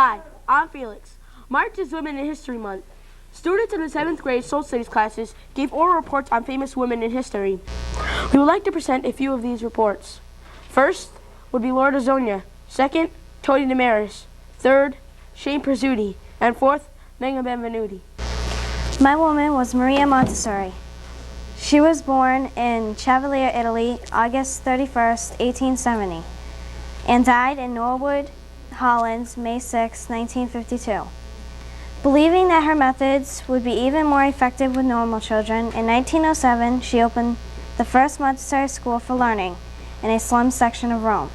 Hi, I'm Felix. March is Women in History Month. Students in the 7th grade social studies classes gave oral reports on famous women in history. We would like to present a few of these reports. First would be Laura Zonia. Second, Tony Damaris. Third, Shane Pizzuti. And fourth, Megan Benvenuti. My woman was Maria Montessori. She was born in Cavalier, Italy, August 31st, 1870, and died in Norwood, Holland, May 6, 1952. Believing that her methods would be even more effective with normal children, in 1907 she opened the first Montessori school for learning in a slum section of Rome.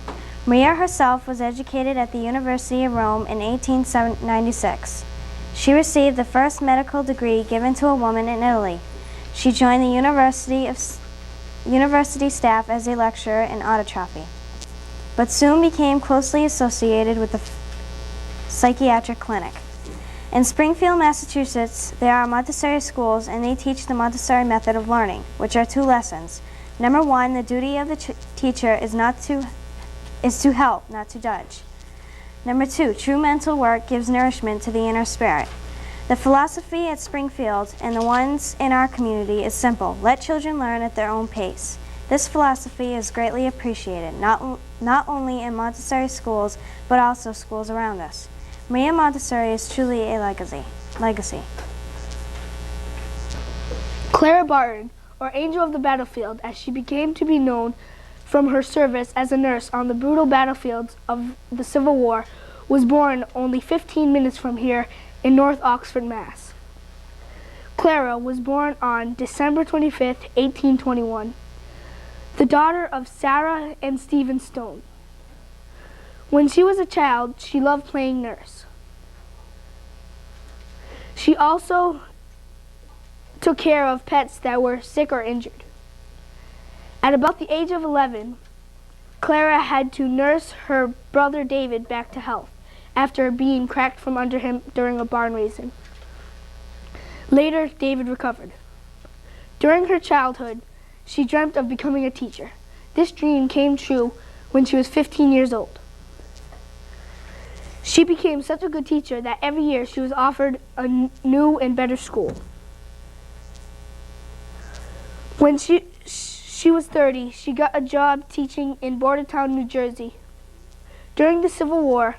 Maria herself was educated at the University of Rome in 1896. She received the first medical degree given to a woman in Italy. She joined the university staff as a lecturer in autotrophy, but soon became closely associated with the psychiatric clinic. In Springfield, Massachusetts, there are Montessori schools, and they teach the Montessori method of learning, which are 2 lessons. Number 1, the duty of the teacher is to help, not to judge. Number 2, true mental work gives nourishment to the inner spirit. The philosophy at Springfield and the ones in our community is simple: let children learn at their own pace. This philosophy is greatly appreciated, not only in Montessori schools, but also schools around us. Maria Montessori is truly a legacy. Clara Barton, or Angel of the Battlefield, as she became to be known from her service as a nurse on the brutal battlefields of the Civil War, was born only 15 minutes from here in North Oxford, Mass. Clara was born on December 25, 1821, the daughter of Sarah and Stephen Stone. When she was a child, she loved playing nurse. She also took care of pets that were sick or injured. At about the age of 11, Clara had to nurse her brother David back to health after being cracked from under him during a barn raising. Later, David recovered. During her childhood, she dreamt of becoming a teacher. This dream came true when she was 15 years old. She became such a good teacher that every year she was offered a new and better school. When she was 30, she got a job teaching in Bordertown, New Jersey. During the Civil War,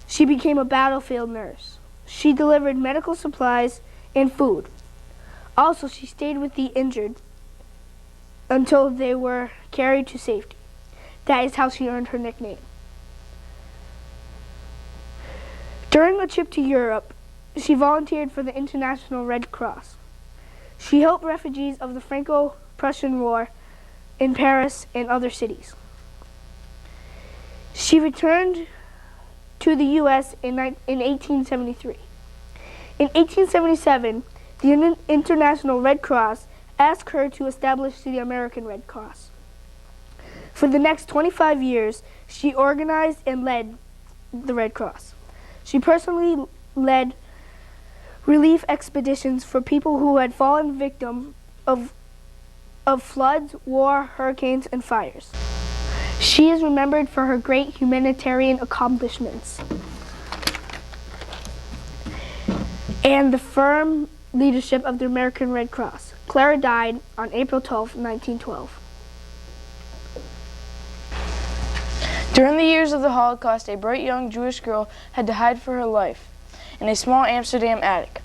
she became a battlefield nurse. She delivered medical supplies and food. Also, she stayed with the injured until they were carried to safety. That is how she earned her nickname. During a trip to Europe, she volunteered for the International Red Cross. She helped refugees of the Franco-Prussian War in Paris and other cities. She returned to the U.S. in 1873. In 1877, the International Red Cross asked her to establish the American Red Cross. For the next 25 years, she organized and led the Red Cross. She personally led relief expeditions for people who had fallen victim of floods, war, hurricanes, and fires. She is remembered for her great humanitarian accomplishments and the firm leadership of the American Red Cross. Clara died on April 12, 1912. During the years of the Holocaust, a bright young Jewish girl had to hide for her life in a small Amsterdam attic.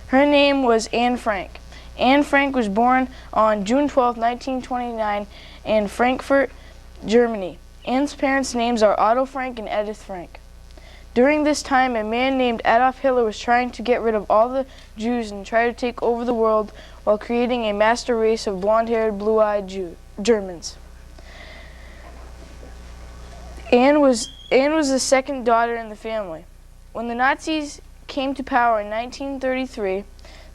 Her name was Anne Frank. Anne Frank was born on June 12, 1929 in Frankfurt, Germany. Anne's parents' names are Otto Frank and Edith Frank. During this time, a man named Adolf Hitler was trying to get rid of all the Jews and try to take over the world while creating a master race of blonde-haired, blue-eyed Germans. Anne was the second daughter in the family. When the Nazis came to power in 1933,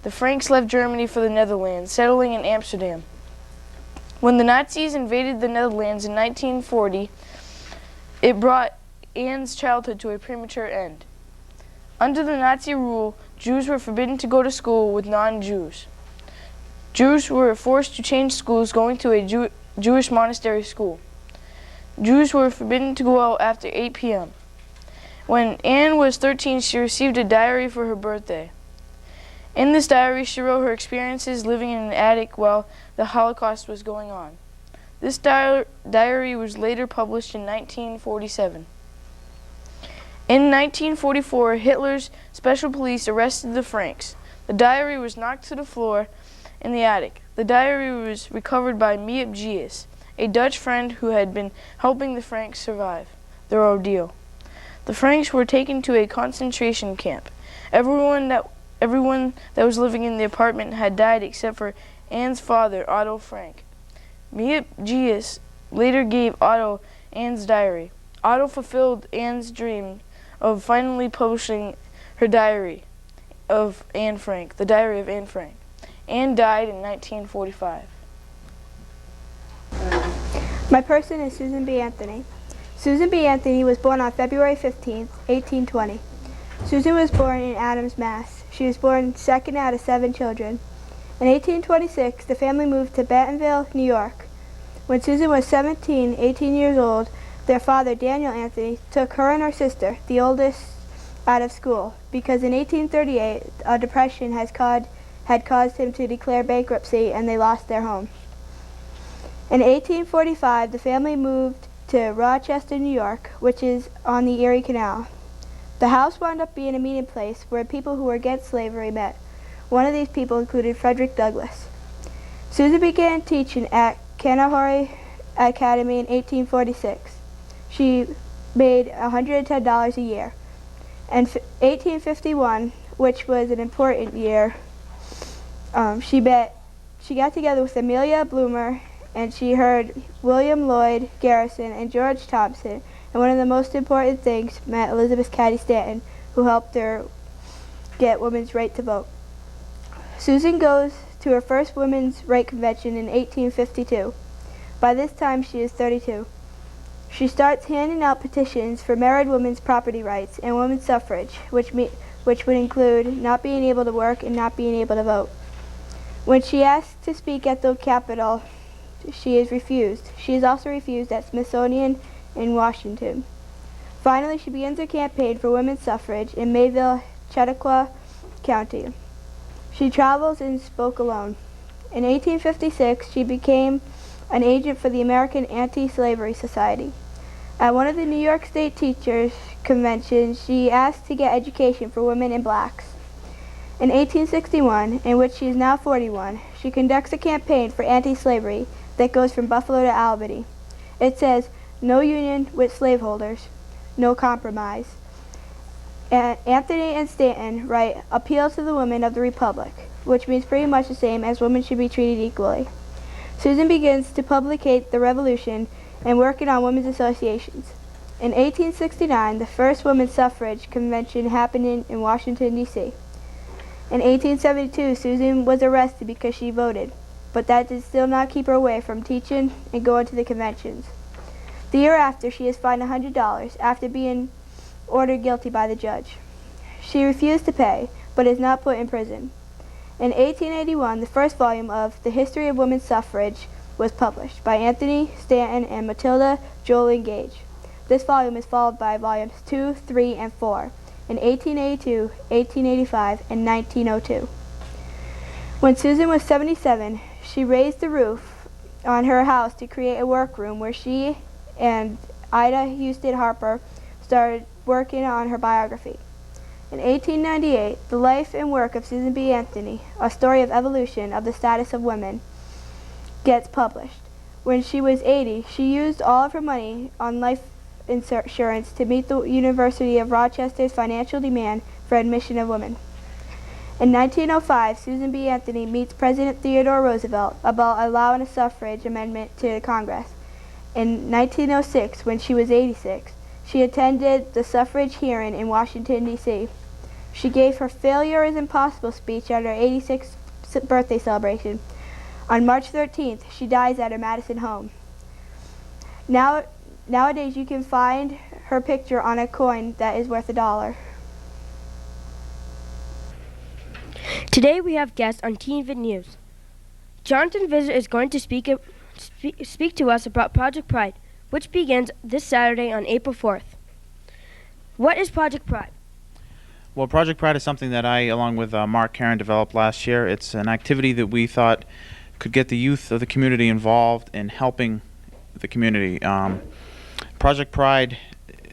the Franks left Germany for the Netherlands, settling in Amsterdam. When the Nazis invaded the Netherlands in 1940, it brought Anne's childhood to a premature end. Under the Nazi rule, Jews were forbidden to go to school with non-Jews. Jews were forced to change schools, going to a Jewish monastery school. Jews were forbidden to go out after 8 p.m. When Anne was 13, she received a diary for her birthday. In this diary, she wrote her experiences living in an attic while the Holocaust was going on. This diary was later published in 1947. In 1944, Hitler's special police arrested the Franks. The diary was knocked to the floor in the attic. The diary was recovered by Miep Gies, a Dutch friend who had been helping the Franks survive their ordeal. The Franks were taken to a concentration camp. Everyone that was living in the apartment had died except for Anne's father, Otto Frank. Miep Gies later gave Otto Anne's diary. Otto fulfilled Anne's dream of finally publishing her diary of Anne Frank, the Diary of Anne Frank. Anne died in 1945. My person is Susan B. Anthony. Susan B. Anthony was born on February 15, 1820. Susan was born in Adams, Mass. She was born second out of 7 children. In 1826, the family moved to Bentonville, New York. When Susan was 18 years old, their father, Daniel Anthony, took her and her sister, the oldest, out of school because in 1838 a depression had caused him to declare bankruptcy and they lost their home. In 1845, the family moved to Rochester, New York, which is on the Erie Canal. The house wound up being a meeting place where people who were against slavery met. One of these people included Frederick Douglass. Susan began teaching at Kanahori Academy in 1846. She made $110 a year. In 1851, which was an important year, she got together with Amelia Bloomer, and she heard William Lloyd Garrison and George Thompson, and one of the most important things, met Elizabeth Cady Stanton, who helped her get women's right to vote. Susan goes to her first women's right convention in 1852. By this time, she is 32. She starts handing out petitions for married women's property rights and women's suffrage, which would include not being able to work and not being able to vote. When she asks to speak at the Capitol, she is refused. She is also refused at Smithsonian in Washington. Finally, she begins her campaign for women's suffrage in Mayville, Chautauqua County. She travels and spoke alone. In 1856, she became an agent for the American Anti-Slavery Society. At one of the New York State Teachers' Conventions, she asked to get education for women and blacks. In 1861, in which she is now 41, she conducts a campaign for anti-slavery that goes from Buffalo to Albany. It says, "No union with slaveholders, no compromise." And Anthony and Stanton write, "Appeal to the women of the Republic," which means pretty much the same as women should be treated equally. Susan begins to publicate the revolution and working on women's associations. In 1869, the first women's suffrage convention happened in Washington, D.C. In 1872, Susan was arrested because she voted, but that did still not keep her away from teaching and going to the conventions. The year after, she is fined $100 after being ordered guilty by the judge. She refused to pay, but is not put in prison. In 1881, the first volume of The History of Women's Suffrage was published by Anthony Stanton and Matilda Jolyon Gage. This volume is followed by volumes 2, 3, and 4 in 1882, 1885, and 1902. When Susan was 77, she raised the roof on her house to create a workroom where she and Ida Houston Harper started working on her biography. In 1898, The Life and Work of Susan B. Anthony, a story of evolution of the status of women, gets published. When she was 80, she used all of her money on life insurance to meet the University of Rochester's financial demand for admission of women. In 1905, Susan B. Anthony meets President Theodore Roosevelt about allowing a suffrage amendment to Congress. In 1906, when she was 86, she attended the suffrage hearing in Washington, D.C. She gave her Failure is Impossible speech at her 86th birthday celebration. On March 13th, she dies at her Madison home. Nowadays, you can find her picture on a coin that is worth $1. Today we have guests on Teen Vid News. Jonathan Visser is going to speak to us about Project Pride, which begins this Saturday on April 4th. What is Project Pride? Well, Project Pride is something that I, along with Mark Karen, developed last year. It's an activity that we thought could get the youth of the community involved in helping the community. Project Pride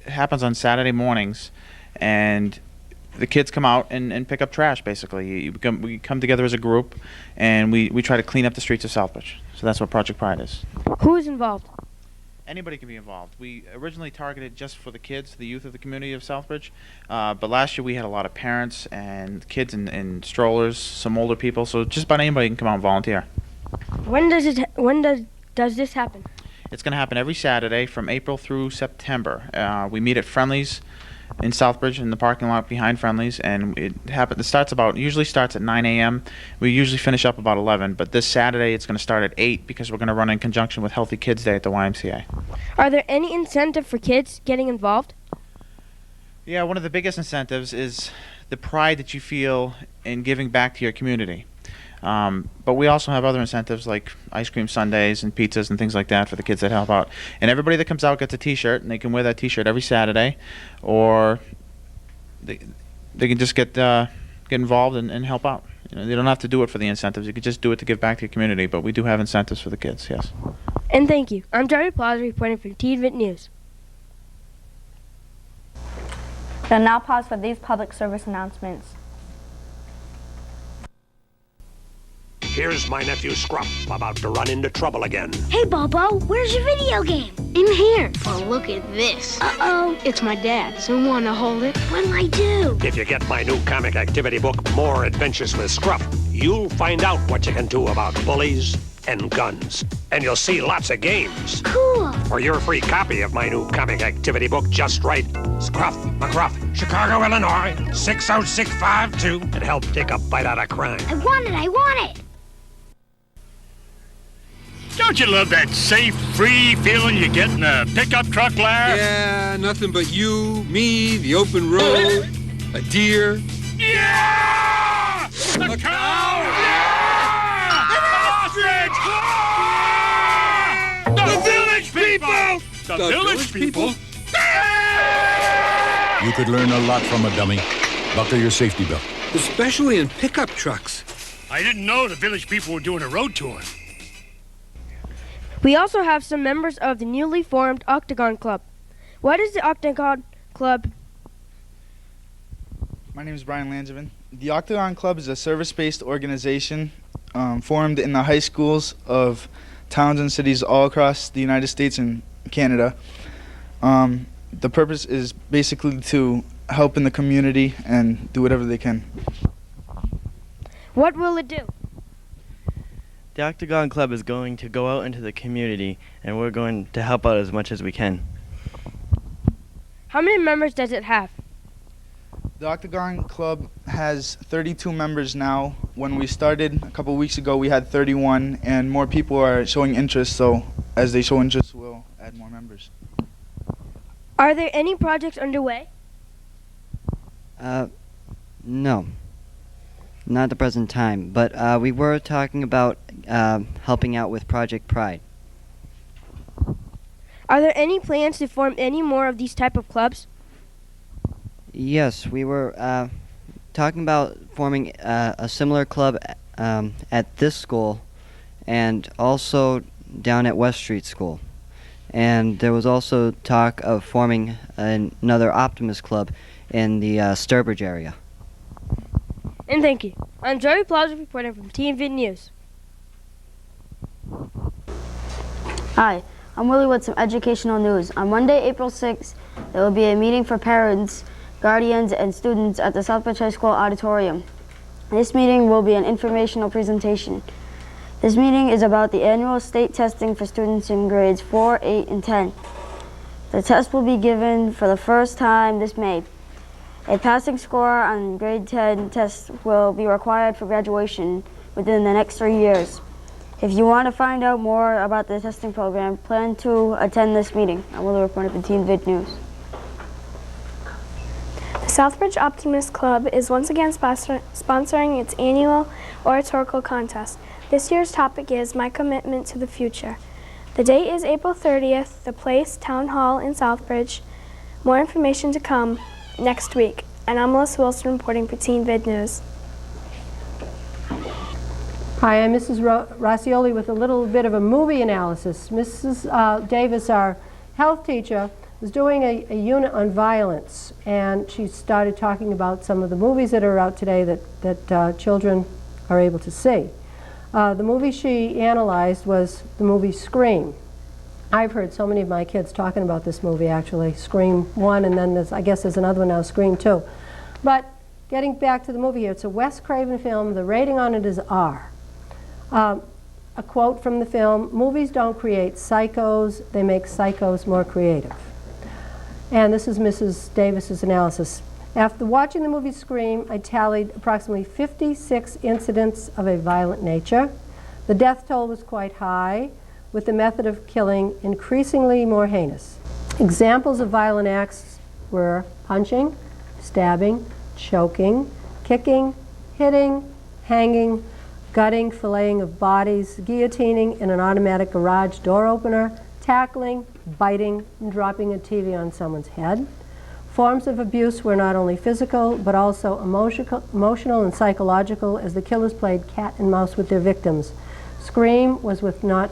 happens on Saturday mornings, and the kids come out and pick up trash, basically. We come together as a group, and we try to clean up the streets of Southbridge. So that's what Project Pride is. Who is involved? Anybody can be involved. We originally targeted just for the kids, the youth of the community of Southbridge, but last year we had a lot of parents and kids in strollers, some older people, so just about anybody can come out and volunteer. When does this happen? It's going to happen every Saturday from April through September. We meet at Friendly's in Southbridge in the parking lot behind Friendly's, and usually starts at 9 a.m. We usually finish up about 11, but this Saturday it's going to start at 8 because we're going to run in conjunction with Healthy Kids Day at the YMCA. Are there any incentive for kids getting involved? Yeah, one of the biggest incentives is the pride that you feel in giving back to your community. But we also have other incentives like ice cream sundaes and pizzas and things like that for the kids that help out. And everybody that comes out gets a T-shirt, and they can wear that T-shirt every Saturday, or they can just get involved and help out. You know, they don't have to do it for the incentives. You can just do it to give back to your community. But we do have incentives for the kids, yes. And thank you. I'm Jerry Plaza reporting from TVIT News. We'll now pause for these public service announcements. Here's my nephew Scruff about to run into trouble again. Hey, Bobo, where's your video game? In here. Well, look at this. Uh-oh. It's my dad's. So want to hold it? What'll I do? If you get my new comic activity book, More Adventures with Scruff, you'll find out what you can do about bullies and guns. And you'll see lots of games. Cool. For your free copy of my new comic activity book, just write Scruff McGruff, Chicago, Illinois, 60652, and help take a bite out of crime. I want it. I want it. Don't you love that safe, free feeling you get in a pickup truck, Larry? Yeah, nothing but you, me, the open road, a deer. Yeah! A cow! Yeah! An ostrich! The village people! The village people? You could learn a lot from a dummy. Buckle your safety belt. Especially in pickup trucks. I didn't know the village people were doing a road tour. We also have some members of the newly formed Octagon Club. What is the Octagon Club? My name is Brian Langevin. The Octagon Club is a service-based organization formed in the high schools of towns and cities all across the United States and Canada. The purpose is basically to help in the community and do whatever they can. What will it do? The Octagon Club is going to go out into the community, and we're going to help out as much as we can. How many members does it have? The Octagon Club has 32 members now. When we started a couple weeks ago, we had 31, and more people are showing interest, so as they show interest, we'll add more members. Are there any projects underway? No. Not at the present time, but we were talking about helping out with Project Pride. Are there any plans to form any more of these type of clubs? Yes, we were talking about forming a similar club at this school and also down at West Street School. And there was also talk of forming another Optimist Club in the Sturbridge area. And thank you. I'm Joey Plaza reporting from TVIT News. Hi, I'm Willie with some educational news. On Monday, April 6th, there will be a meeting for parents, guardians, and students at the Southbridge High School auditorium. This meeting will be an informational presentation. This meeting is about the annual state testing for students in grades 4, 8, and 10. The test will be given for the first time this May. A passing score on grade 10 tests will be required for graduation within the next 3 years. If you want to find out more about the testing program, plan to attend this meeting. I will report for TVIT News. The Southbridge Optimist Club is once again sponsoring its annual oratorical contest. This year's topic is My Commitment to the Future. The date is April 30th, the place, Town Hall in Southbridge. More information to come. next week. And I'm Melissa Wilson reporting for Teen Vid News. Hi, I'm Mrs. Rossioli with a little bit of a movie analysis. Mrs. Davis, our health teacher, was doing a unit on violence, and she started talking about some of the movies that are out today that children are able to see. The movie she analyzed was the movie Scream. I've heard so many of my kids talking about this movie, actually. Scream 1, and then I guess there's another one now, Scream 2. But getting back to the movie here, it's a Wes Craven film. The rating on it is R. A quote from the film, "Movies don't create psychos, they make psychos more creative." And this is Mrs. Davis's analysis. After watching the movie Scream, I tallied approximately 56 incidents of a violent nature. The death toll was quite high, with the method of killing increasingly more heinous. Examples of violent acts were punching, stabbing, choking, kicking, hitting, hanging, gutting, filleting of bodies, guillotining in an automatic garage door opener, tackling, biting, and dropping a TV on someone's head. Forms of abuse were not only physical, but also emotional and psychological, as the killers played cat and mouse with their victims. Scream was not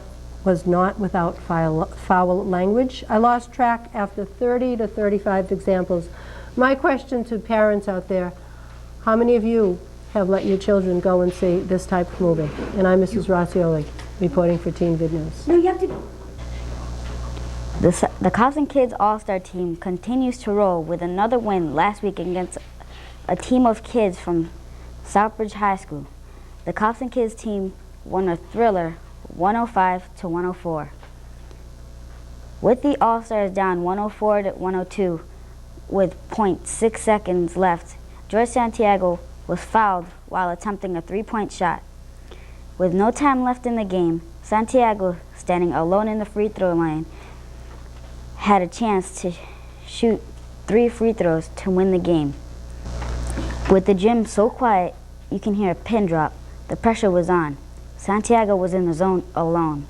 without foul language. I lost track after 30 to 35 examples. My question to parents out there, how many of you have let your children go and see this type of movie? And I'm Mrs. Rossioli, reporting for Teen Vid News. No, you have to. The Cops and Kids All-Star team continues to roll with another win last week against a team of kids from Southbridge High School. The Cops and Kids team won a thriller 105-104. With the All-Stars down 104-102 with .6 seconds left, George Santiago was fouled while attempting a three-point shot. With no time left in the game, Santiago, standing alone in the free throw line, had a chance to shoot 3 free throws to win the game. With the gym so quiet, you can hear a pin drop. The pressure was on. Santiago was in the zone alone.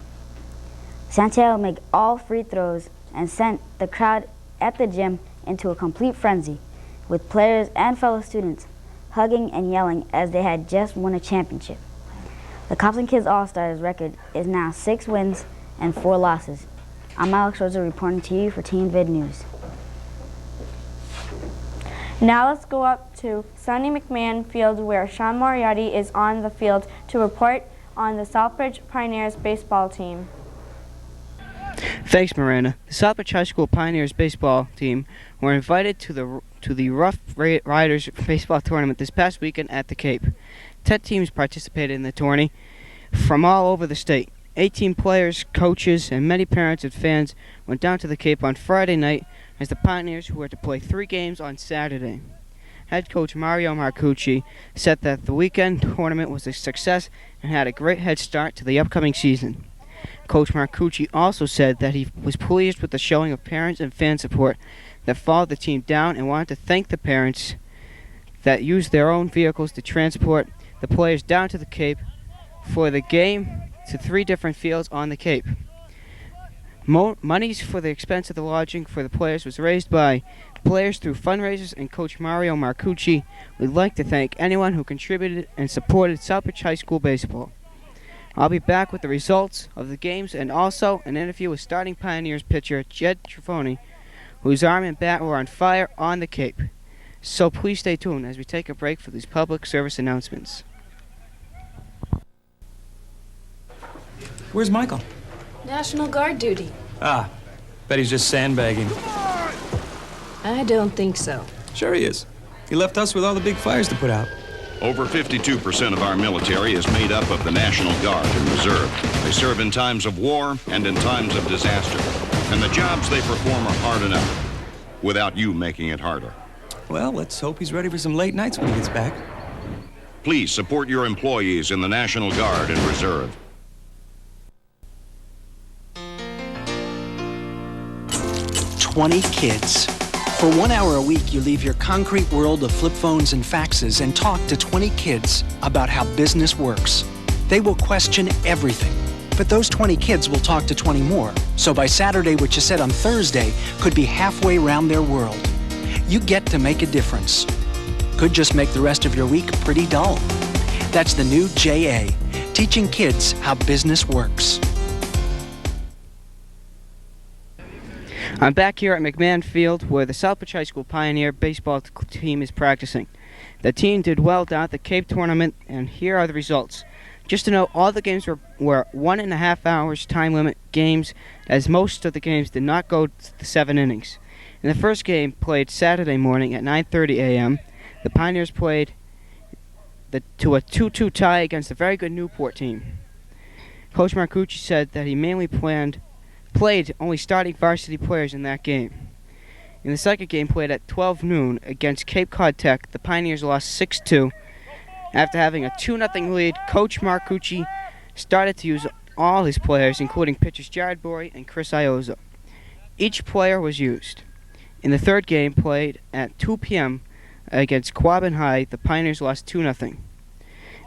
Santiago made all free throws and sent the crowd at the gym into a complete frenzy, with players and fellow students hugging and yelling as they had just won a championship. The Cops and Kids All-Stars record is now 6 wins and 4 losses. I'm Alex Rosa reporting to you for Teen Vid News. Now let's go up to Sonny McMahon Field, where Sean Moriarty is on the field to report on the Southbridge Pioneers baseball team. Thanks, Miranda. The Southbridge High School Pioneers baseball team were invited to the Rough Riders baseball tournament this past weekend at the Cape. 10 teams participated in the tourney from all over the state. 18 players, coaches, and many parents and fans went down to the Cape on Friday night as the Pioneers, who were to play 3 games on Saturday. Head coach Mario Marcucci said that the weekend tournament was a success and had a great head start to the upcoming season. Coach Marcucci also said that he was pleased with the showing of parents and fan support that followed the team down, and wanted to thank the parents that used their own vehicles to transport the players down to the Cape for the game to 3 different fields on the Cape. Monies for the expense of the lodging for the players was raised by players through fundraisers, and Coach Mario Marcucci would like to thank anyone who contributed and supported Southbridge High School baseball. I'll be back with the results of the games and also an interview with starting Pioneers pitcher Jed Trifoni, whose arm and bat were on fire on the Cape. So please stay tuned as we take a break for these public service announcements. Where's Michael? National Guard duty. Ah, bet he's just sandbagging. I don't think so. Sure he is. He left us with all the big fires to put out. Over 52% of our military is made up of the National Guard and Reserve. They serve in times of war and in times of disaster. And the jobs they perform are hard enough, without you making it harder. Well, let's hope he's ready for some late nights when he gets back. Please support your employees in the National Guard and Reserve. "20 kids. For 1 hour a week, you leave your concrete world of flip phones and faxes and talk to 20 kids about how business works. They will question everything, but those 20 kids will talk to 20 more. So by Saturday, what you said on Thursday could be halfway around their world. you get to make a difference. Could just make the rest of your week pretty dull. That's the new JA, teaching kids how business works. I'm back here at McMahon Field where the Southbridge High School Pioneer baseball team is practicing. The team did well down at the Cape tournament, and here are the results. Just to note, all the games were 1.5 hours time limit games, as most of the games did not go to 7 innings. In the first game, played Saturday morning at 9:30 a.m., the Pioneers played to a 2-2 tie against a very good Newport team. Coach Marcucci said that he mainly played only starting varsity players in that game. In the second game, played at 12 noon against Cape Cod Tech, the Pioneers lost 6-2. After having a 2-0 lead, Coach Marcucci started to use all his players, including pitchers Jared Bory and Chris Iozzo. Each player was used. In the third game, played at 2 p.m. against Quabbin High, the Pioneers lost 2-0. It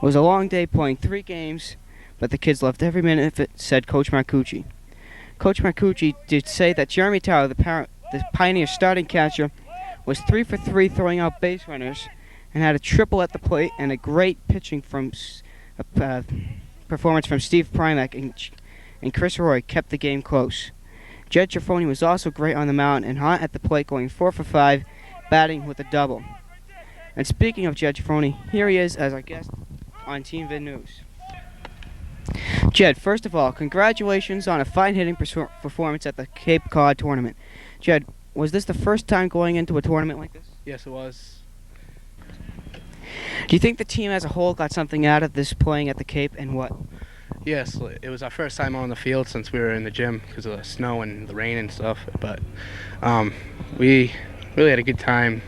was a long day playing 3 games, but the kids loved every minute of it, said Coach Marcucci. Coach Marcucci did say that Jeremy Tower, the Pioneer starting catcher, was 3 for 3 throwing out base runners and had a triple at the plate and a great pitching performance from Steve Primack, and Chris Roy kept the game close. Jed Giafoni was also great on the mound and hot at the plate, going 4 for 5, batting with a double. And speaking of Jed Giafoni, here he is as our guest on Team Vid News. Jed, first of all, congratulations on a fine hitting performance at the Cape Cod tournament. Jed, was this the first time going into a tournament like this? Yes, it was. Do you think the team as a whole got something out of this playing at the Cape, and what? Yes, it was our first time on the field since we were in the gym because of the snow and the rain and stuff. But we really had a good time.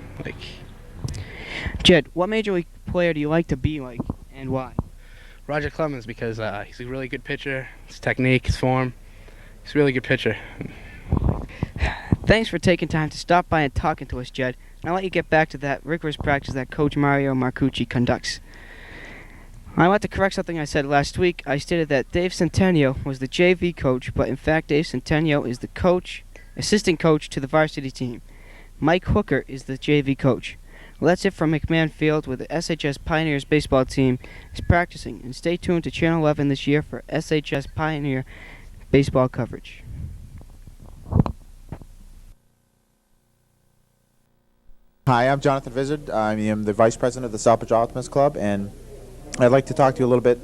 Jed, what major league player do you like to be like, and why? Roger Clemens, because he's a really good pitcher. His technique, his form. He's a really good pitcher. Thanks for taking time to stop by and talking to us, Jed. And I'll let you get back to that rigorous practice that Coach Mario Marcucci conducts. I want to correct something I said last week. I stated that Dave Centennial was the JV coach, but in fact Dave Centennial is the assistant coach to the varsity team. Mike Hooker is the JV coach. Well, that's it from McMahon Field, where the SHS Pioneers baseball team is practicing. And stay tuned to Channel 11 this year for SHS Pioneer baseball coverage. Hi, I'm Jonathan Vizard. I am the Vice President of the Southbridge Optimist Club, and I'd like to talk to you a little bit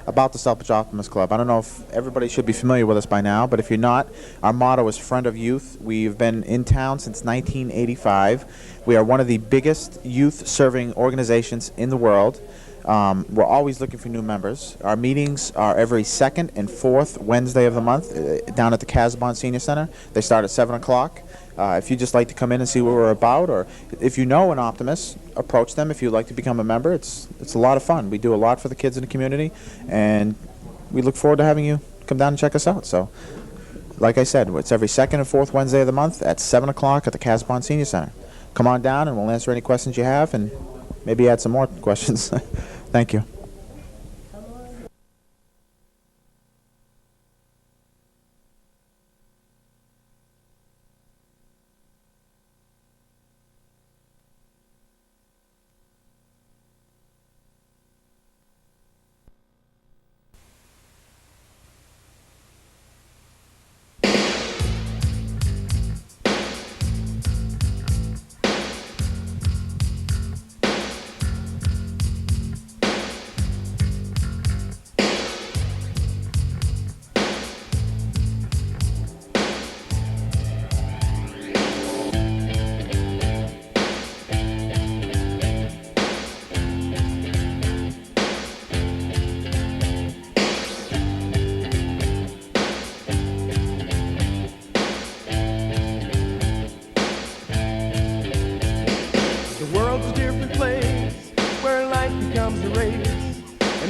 about the Southbridge Optimist Club. I don't know if everybody should be familiar with us by now, but if you're not, our motto is Friend of Youth. We've been in town since 1985. We are one of the biggest youth-serving organizations in the world. We're always looking for new members. Our meetings are every second and fourth Wednesday of the month down at the Casabon Senior Center. They start at 7 o'clock. If you'd just like to come in and see what we're about, or if you know an optimist, approach them if you'd like to become a member. It's a lot of fun. We do a lot for the kids in the community, and we look forward to having you come down and check us out. So, like I said, it's every second and fourth Wednesday of the month at 7 o'clock at the Casabon Senior Center. Come on down, and we'll answer any questions you have, and maybe add some more questions. Thank you.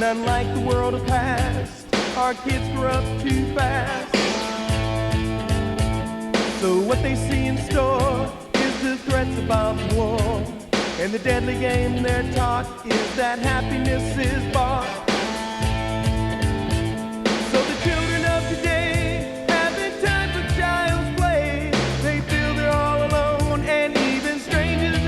Unlike the world of past, our kids grow up too fast. So what they see in store is the threats of bombs and war. And the deadly game they're taught is that happiness is bought. So the children of today haven't time for child's play. They feel they're all alone, and even strangers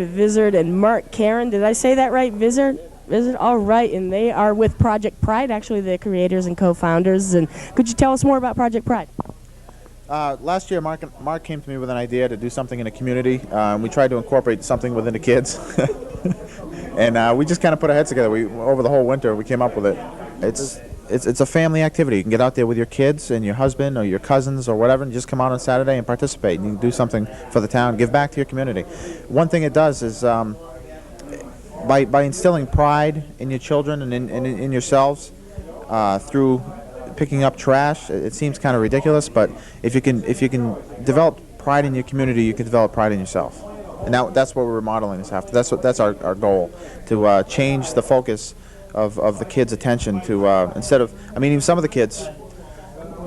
Vizard and Mark Karen. Did I say that right? Vizard? All right, and they are with Project Pride, actually the creators and co-founders. And could you tell us more about Project Pride? Last year, Mark came to me with an idea to do something in the community. We tried to incorporate something within the kids. And we just kind of put our heads together. Over the whole winter, we came up with it. It's a family activity. You can get out there with your kids and your husband or your cousins or whatever, and just come out on Saturday and participate. And you can do something for the town, give back to your community. One thing it does is by instilling pride in your children and in yourselves through picking up trash. It seems kind of ridiculous, but if you can develop pride in your community, you can develop pride in yourself. And that's what we're modeling this after. That's our goal, to change the focus of the kids' attention to instead of, I mean, even some of the kids,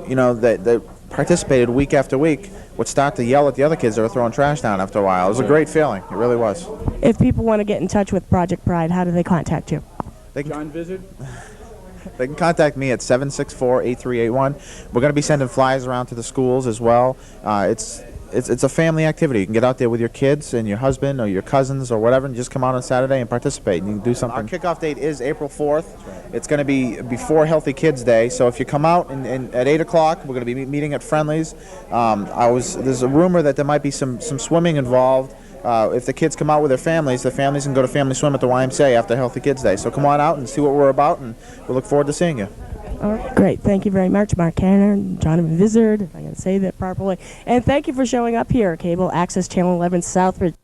you know, that participated week after week would start to yell at the other kids that were throwing trash down after a while. It was a great feeling. It really was. If people want to get in touch with Project Pride, how do they contact you? John Vizard? They can contact me at 764-8381. We're going to be sending flyers around to the schools as well. It's a family activity. You can get out there with your kids and your husband or your cousins or whatever, and just come out on Saturday and participate. And you can do something. Our kickoff date is April 4th. It's going to be before Healthy Kids Day. So if you come out and at 8 o'clock, we're going to be meeting at Friendly's. There's a rumor that there might be some swimming involved. If the kids come out with their families, the families can go to family swim at the YMCA after Healthy Kids Day. So come on out and see what we're about, and we look forward to seeing you. All right, great. Thank you very much, Mark Cannon, Jonathan Vizard, if I can say that properly. And thank you for showing up here, Cable Access Channel 11 Southbridge.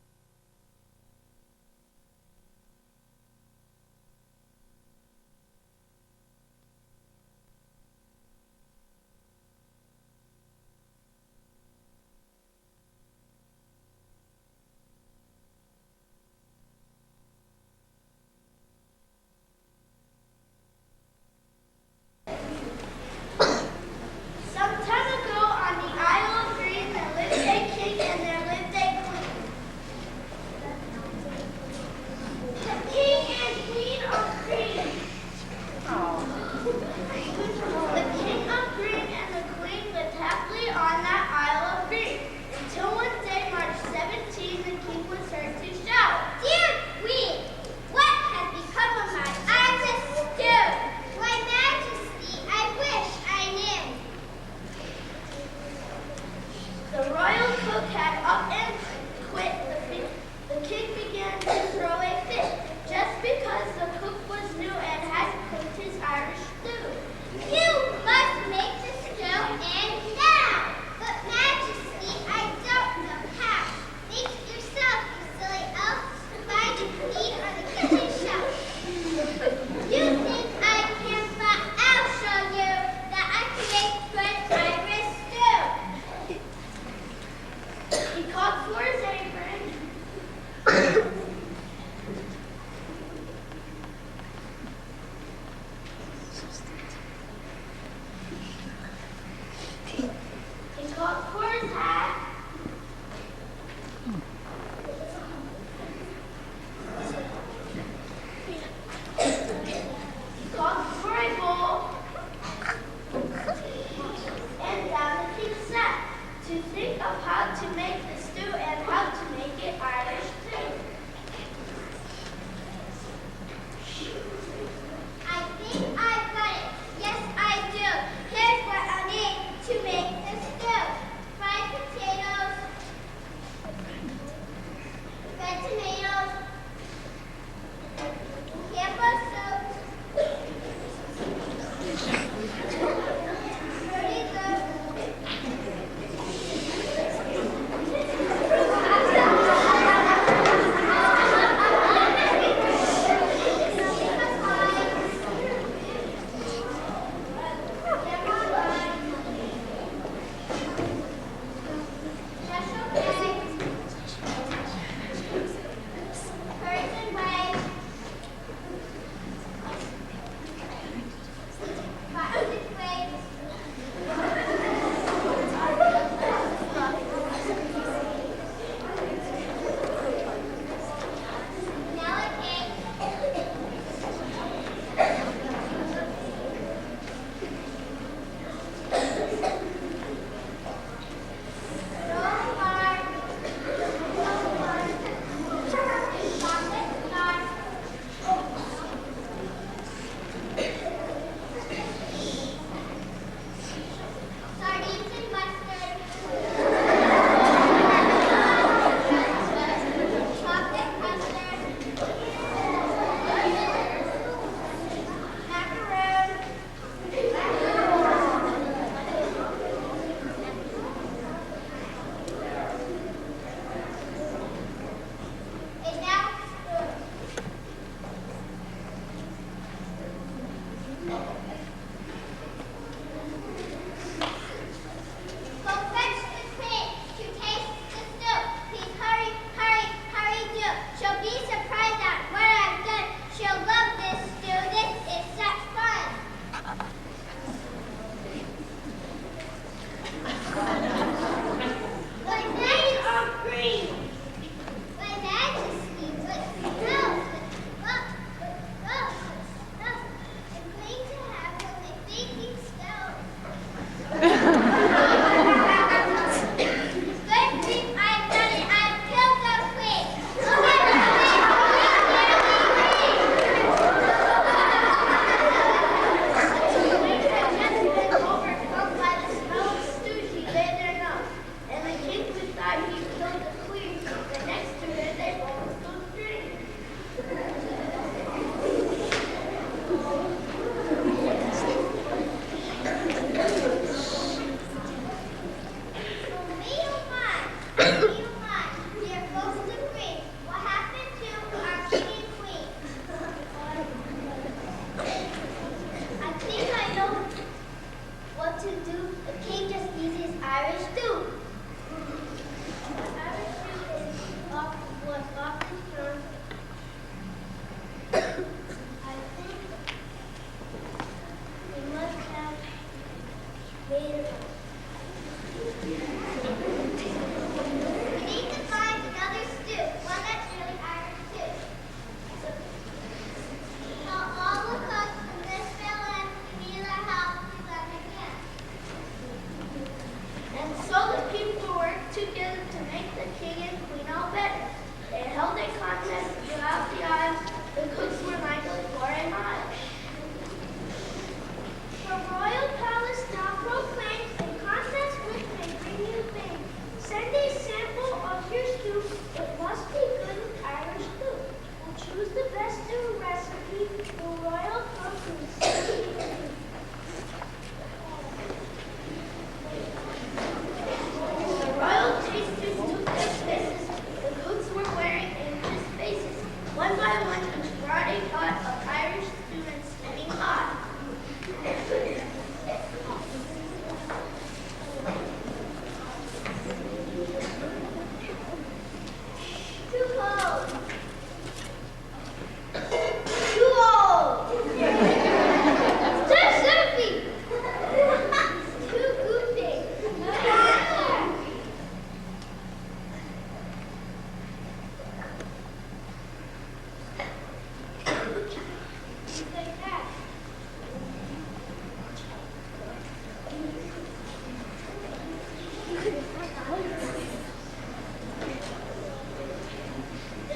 The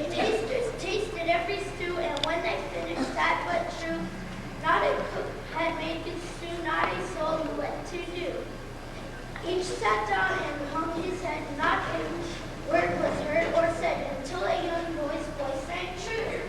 tasters tasted every stew, and when they finished that but true, not a cook had made good stew, not a soul knew what to do. Each sat down and hung his head, not a word was heard or said, until a young boy's voice sang true.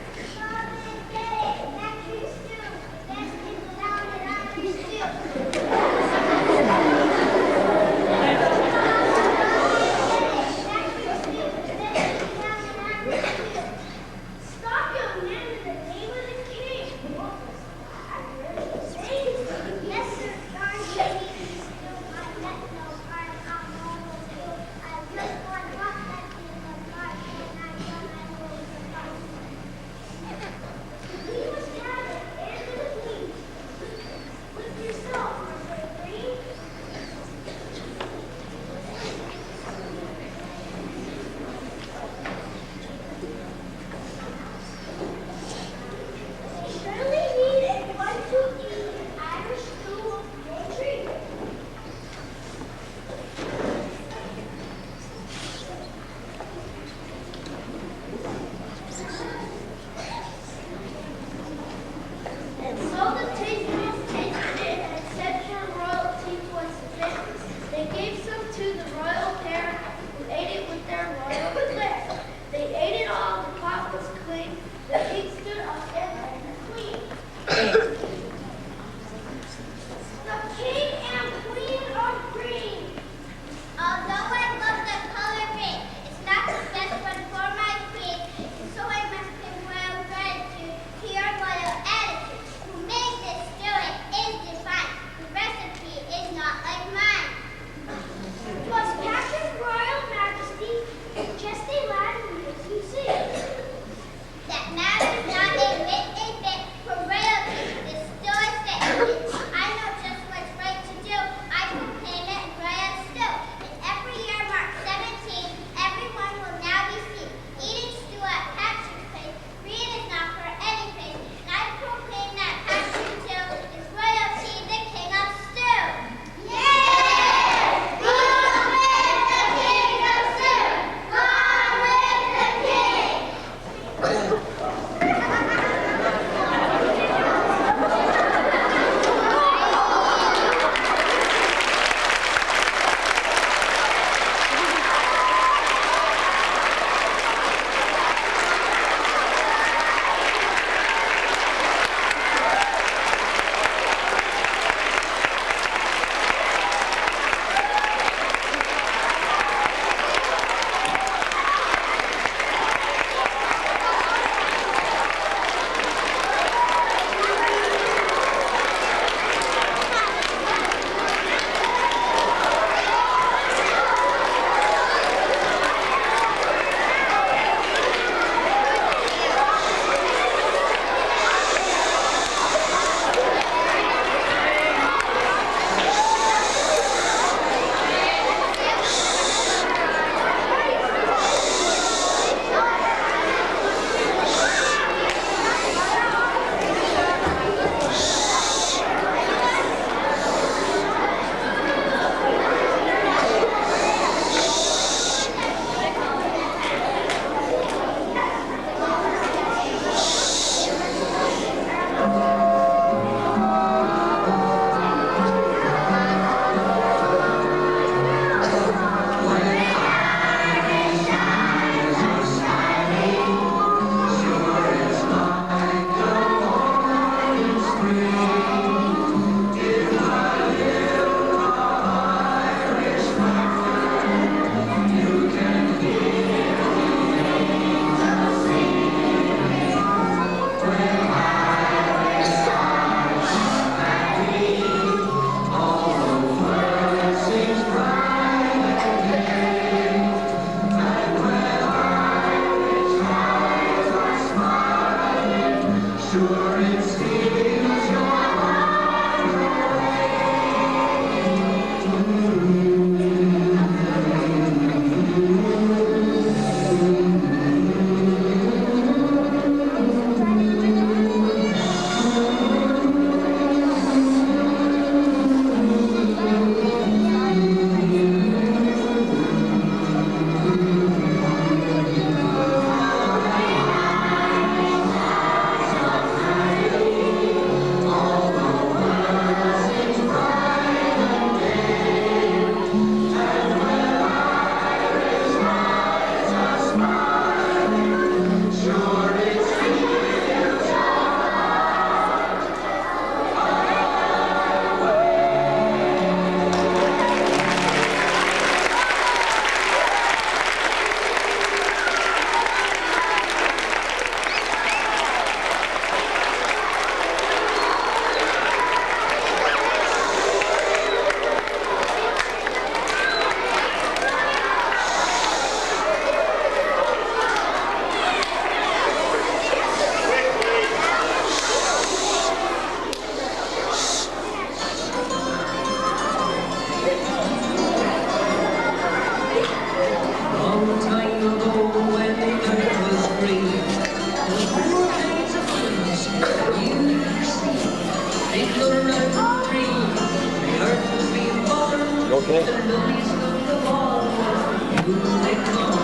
they come.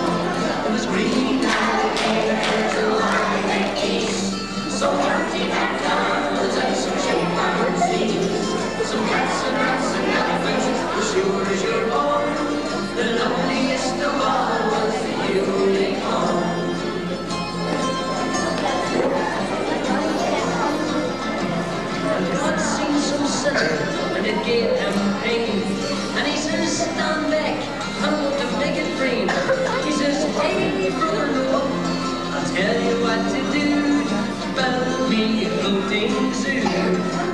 It was green alligators along the east. Some dirty backyards and some chimpanzees. Some cats and rats and elephants, as sure as you're born. The loneliest of all was the unicorn. And God seen some sense, and it gave him pain. And he says, stand back, I want to make it rain. He says, hey, brother Noah, I'll tell you what to do. Build me a floating zoo,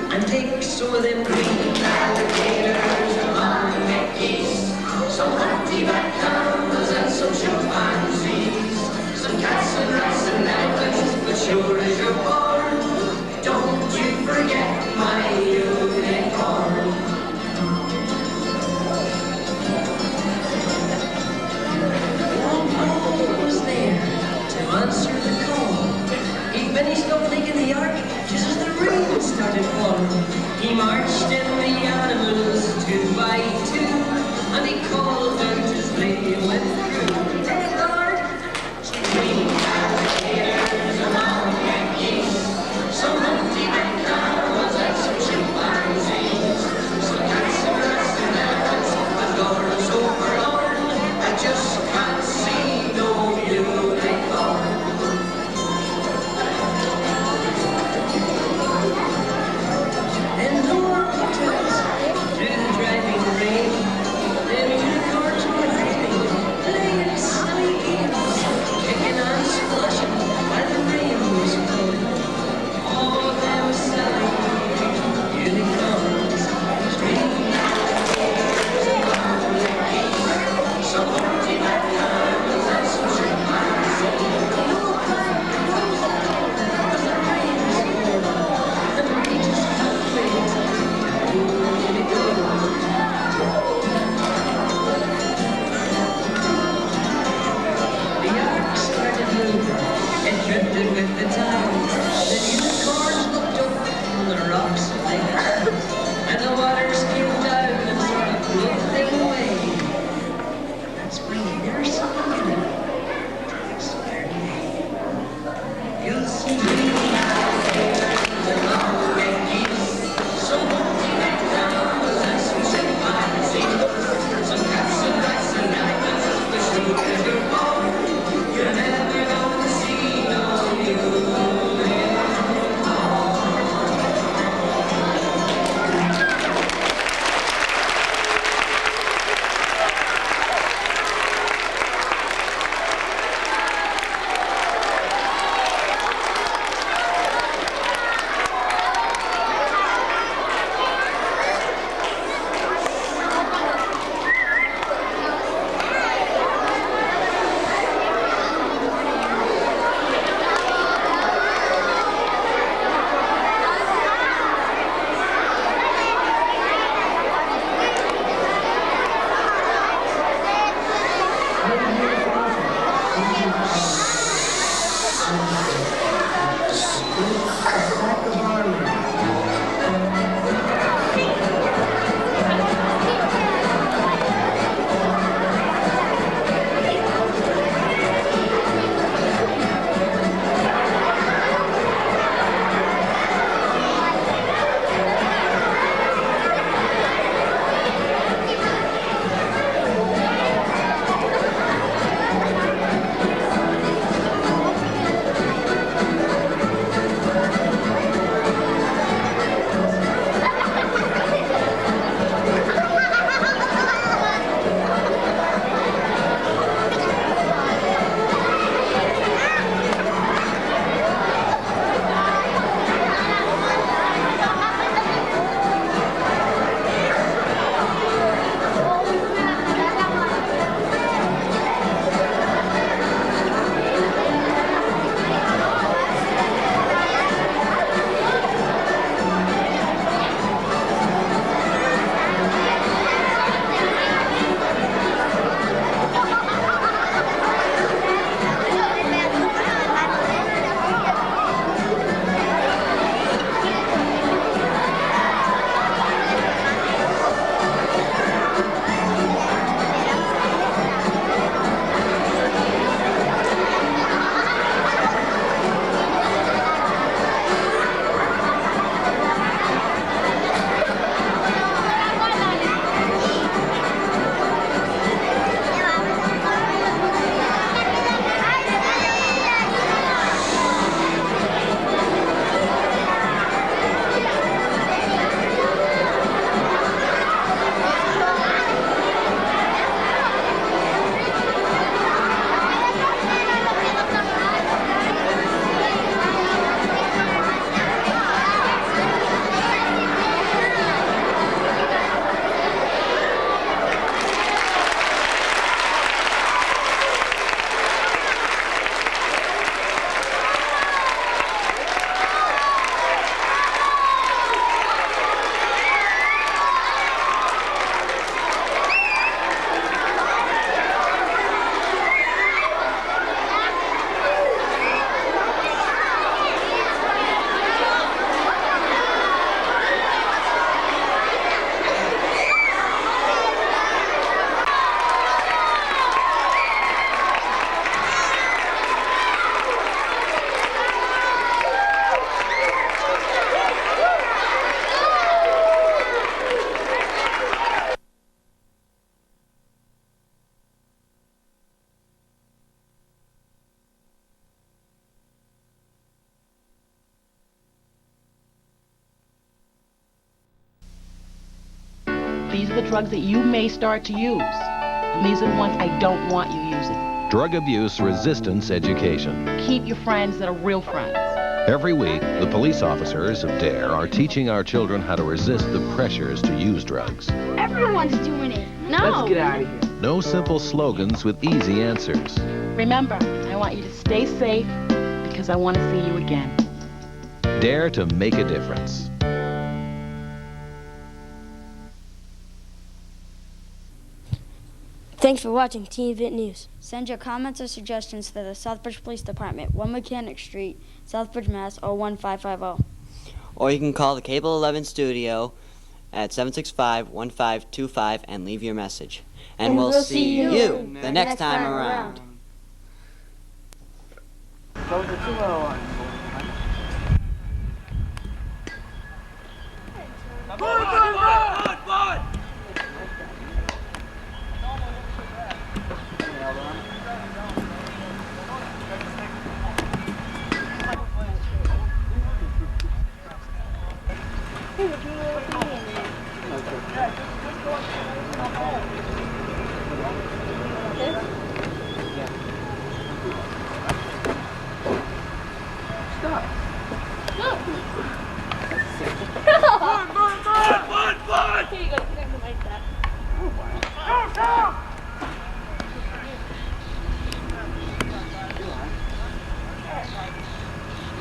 and take some of them green alligators along the east. Some humpty-back camels and some chimpanzees. Some cats and rats and elephants, but sure as you're born, don't you forget my unicorn. Old Noah was there to answer the call. He finished up making the ark just as the rain started falling. He marched in the animals 2 by 2, and he called out as they went through. Hey Lord, some green alligators along the east. Some humpty-back camels and some chimpanzees. Some cats and rats and elephants, but Lord's over all. I just can't see no unicorn. And Noah looked out through the driving rain. Them unicorns were hiding, playing silly games, kicking and splashing while the rain was falling. All them silly unicorns, screaming alligators along the east. Some humpty-back camels and some chimpanzees. No cloud rose at all as the rain was falling, and we just can't wait to unicorn. The ark started moving, it drifted with the tide. The unicorns looked up from the rocks like that, and the waters came down and sort of blew them away. That's why you never saw them again. You'll see green alligators along the east. Some humpty-back camels and some chimpanzees. Some cats and rats and elephants, but sure as you're born, you're never gonna see no unicorn. these are the drugs that you may start to use. And these are the ones I don't want you using. Drug Abuse Resistance Education. Keep your friends that are real friends. Every week, the police officers of DARE are teaching our children how to resist the pressures to use drugs. Everyone's doing it. No. Let's get out of here. No simple slogans with easy answers. Remember, I want you to stay safe because I want to see you again. Dare to make a difference. Thanks for watching Teen Vit News. Send your comments or suggestions to the Southbridge Police Department, 1 Mechanic Street, Southbridge, Mass. 01550. Or you can call the Cable 11 studio at 765-1525 and leave your message. And we'll see you the next time around.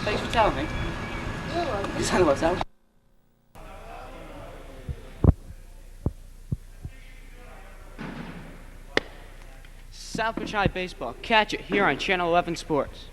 Thanks for telling me. You said what's up? Southbridge High Baseball. Catch it here on Channel 11 Sports.